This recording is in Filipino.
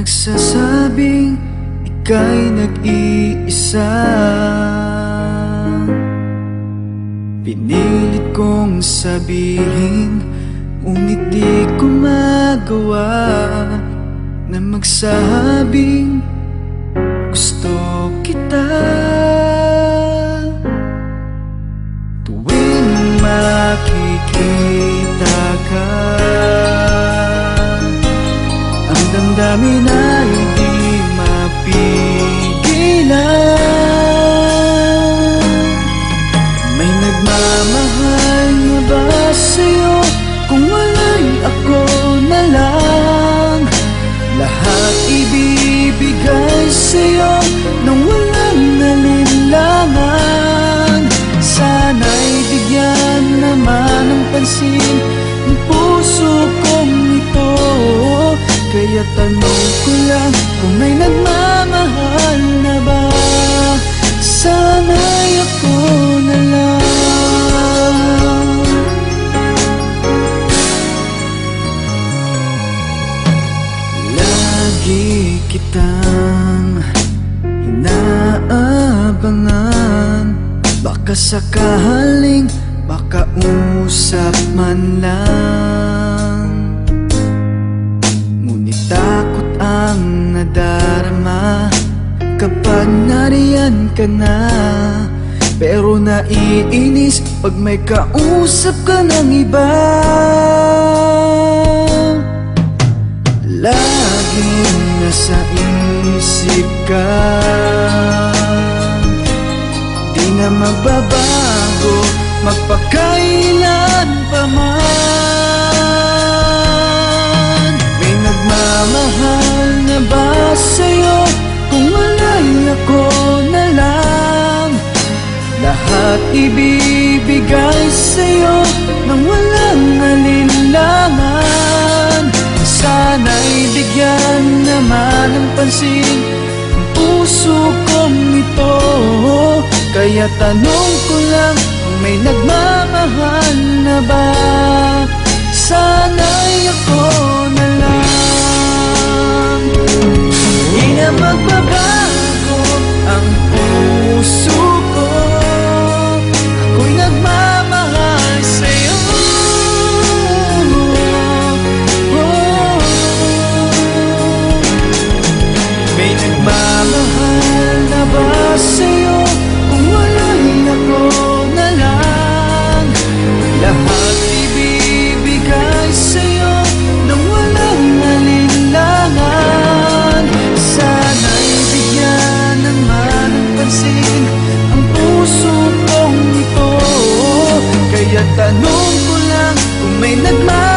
nagsasabing ika'y nag-iisa. Pinilit kong sabihin, ngunit di ko magawa na magsabing gusto kita. Tuwing makikita ka, ang damdamin ay di mapigilan. May nagmamahal na ba sa'yo? Kung wala'y ako na lang, lahat ibibigay sa'yo nang walang nalinlangan. Sana'y bigyan naman ng pansin ang puso kong ito. Kaya tanong ko lang kung may nagmamahal na ba, sana'y ako na lang. Lagi kitang inaabangan, baka sakaling makausap man lang. Ngunit takot ang nadarama kapag nariyan ka na. Pero naiinis pag may kausap ka ng iba. Laging nasa isip ka, di na magbabago magpakailan pa man. May nagmamahal na ba sa'yo? Kung wala'y ako na lang, lahat ibibigay sa'yo nang walang alinlangan. Sana'y bigyan naman ng pansin ang puso kong ito. Kaya tanong ko lang kung may nagmamahal na ba, sana'y ako na lang. Di na magbabago ang puso ko, ako'y nagmamahal sa'yo. May nagmamahal na ba sa'yo? Kung wala'y ako na lang, lahat ibibigay sa'yo nang walang alinlangan. Sana'y bigyan naman ng pansin ang puso kong ito. Kaya tanong ko lang kung may nagmamahal